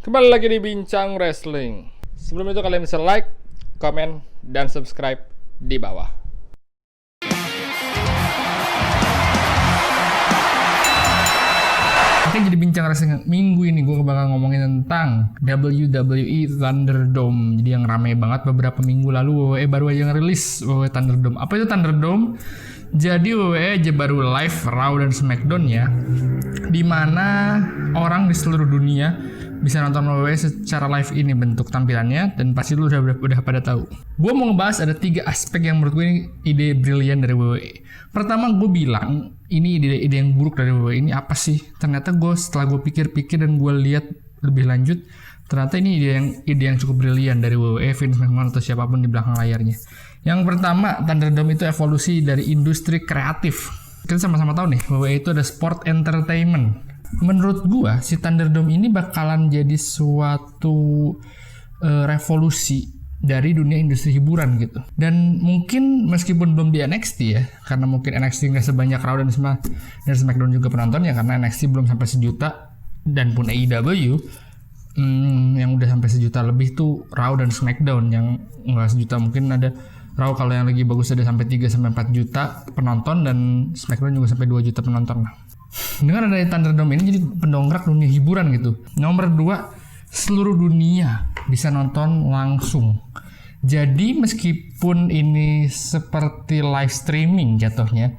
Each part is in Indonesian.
Kembali lagi di Bincang Wrestling. Sebelum itu kalian bisa like, komen, dan subscribe di bawah. Oke, jadi Bincang Wrestling minggu ini gue bakal ngomongin tentang WWE Thunderdome. Jadi yang rame banget beberapa minggu lalu, WWE baru aja ngerilis WWE Thunderdome. Apa itu Thunderdome? Jadi WWE aja baru live Raw dan SmackDown ya, dimana orang di seluruh dunia bisa nonton WWE secara live ini bentuk tampilannya, dan pasti lu udah pada tahu. Gue mau ngebahas ada 3 aspek yang menurut gue ini ide brilian dari WWE. Pertama, gue bilang ini ide yang buruk dari WWE. Ini apa sih? Ternyata setelah gue pikir-pikir dan gue lihat lebih lanjut, ternyata ini ide yang cukup brilian dari WWE, Vince McMahon atau siapapun di belakang layarnya. Yang pertama, Thunderdome itu evolusi dari industri kreatif. Kita sama-sama tahu nih, WWE itu ada sport entertainment. Menurut gua, si Thunderdome ini bakalan jadi suatu revolusi dari dunia industri hiburan gitu. Dan mungkin meskipun belum di NXT ya, karena mungkin NXT nggak sebanyak Raw dan SmackDown juga penontonnya, karena NXT belum sampai sejuta, dan pun AEW yang udah sampai sejuta lebih tuh Raw dan SmackDown. Yang nggak sejuta mungkin ada Raw kalau yang lagi bagus ada sampai 3-4 juta penonton, dan SmackDown juga sampai 2 juta penonton lah. Dengan adanya Thunderdome ini jadi pendongkrak dunia hiburan gitu. Nomor 2, seluruh dunia bisa nonton langsung. Jadi meskipun ini seperti live streaming jatuhnya,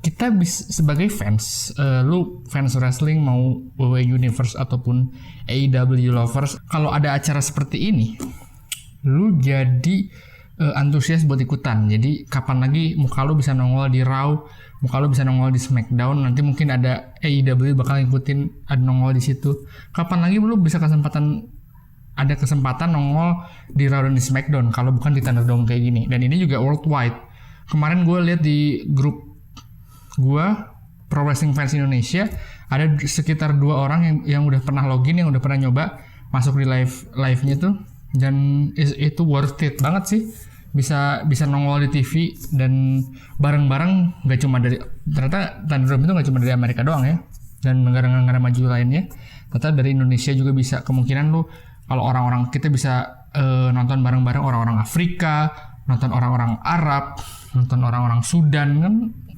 kita bisa sebagai fans, lu fans wrestling mau WWE Universe ataupun AEW lovers, kalau ada acara seperti ini, lu jadi antusias buat ikutan. Jadi kapan lagi muka lu bisa nongol di Raw, muka lu bisa nongol di SmackDown, nanti mungkin ada AEW bakal ngikutin ada nongol di situ. Kapan lagi lu bisa ada kesempatan nongol di Raw dan di SmackDown kalau bukan di Thunderdome kayak gini. Dan ini juga worldwide. Kemarin gue lihat di grup gue Pro Wrestling Fans Indonesia, ada sekitar 2 orang yang udah pernah login, yang udah pernah nyoba masuk di live-nya tuh, dan itu worth it banget sih. Bisa nongol di TV dan bareng-bareng. Nggak cuma dari, ternyata Thunderdome itu nggak cuma dari Amerika doang ya, dan negara-negara maju lainnya. Ternyata dari Indonesia juga bisa. Kemungkinan lu kalau orang-orang kita bisa nonton bareng-bareng, orang-orang Afrika, nonton orang-orang Arab, nonton orang-orang Sudan, kan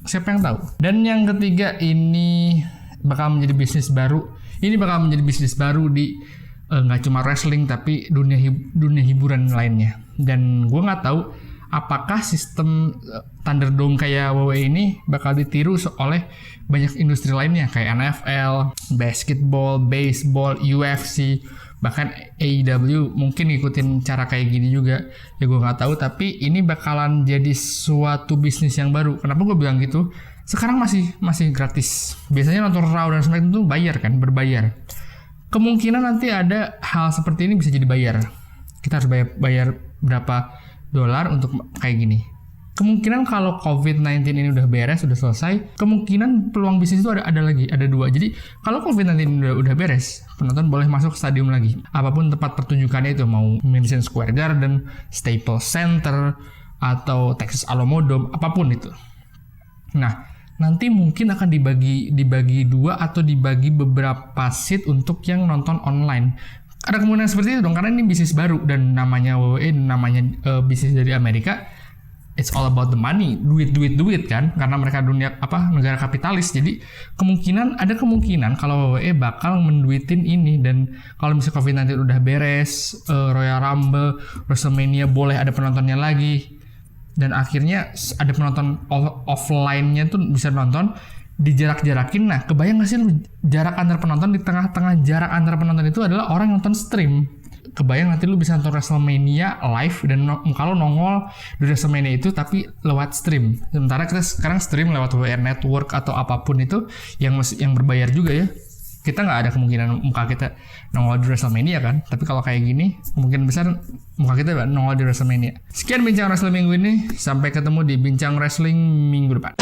siapa yang tahu. Dan yang ketiga, ini bakal menjadi bisnis baru. Ini bakal menjadi bisnis baru di nggak cuma wrestling tapi dunia hiburan lainnya. Dan gue nggak tahu apakah sistem Thunderdome kayak WWE ini bakal ditiru oleh banyak industri lainnya kayak NFL, basketball, baseball, UFC, bahkan AEW mungkin ngikutin cara kayak gini juga. Ya gue nggak tahu, tapi ini bakalan jadi suatu bisnis yang baru. Kenapa gue bilang gitu? Sekarang masih gratis. Biasanya nonton Raw dan SmackDown itu bayar kan, berbayar. Kemungkinan nanti ada hal seperti ini bisa jadi bayar. Kita harus bayar berapa dolar untuk kayak gini. Kemungkinan kalau COVID-19 ini udah beres, udah selesai, kemungkinan peluang bisnis itu ada 2. Jadi kalau COVID-19 udah beres, penonton boleh masuk stadium lagi. Apapun tempat pertunjukannya itu, mau Madison Square Garden, Staples Center, atau Texas Alamodome, apapun itu. Nah, nanti mungkin akan dibagi 2 atau dibagi beberapa seat untuk yang nonton online. Ada kemungkinan seperti itu dong, karena ini bisnis baru, dan namanya WWE, namanya bisnis dari Amerika, it's all about the money, duit kan, karena mereka negara kapitalis. Jadi ada kemungkinan kalau WWE bakal menduitin ini. Dan kalau misalnya COVID-19 udah beres, Royal Rumble, WrestleMania boleh ada penontonnya lagi, dan akhirnya ada penonton offline-nya tuh bisa nonton, dijarak-jarakin. Nah, kebayang gak sih lu jarak antar penonton, di tengah-tengah jarak antar penonton itu adalah orang yang nonton stream. Kebayang nanti lu bisa nonton WrestleMania live, dan kalau nongol di WrestleMania itu tapi lewat stream. Sementara kita sekarang stream lewat WR Network atau apapun itu yang berbayar juga ya. Kita nggak ada kemungkinan muka kita nongol di WrestleMania kan. Tapi kalau kayak gini, kemungkinan besar muka kita nongol di WrestleMania. Sekian Bincang Wrestling minggu ini. Sampai ketemu di Bincang Wrestling minggu depan.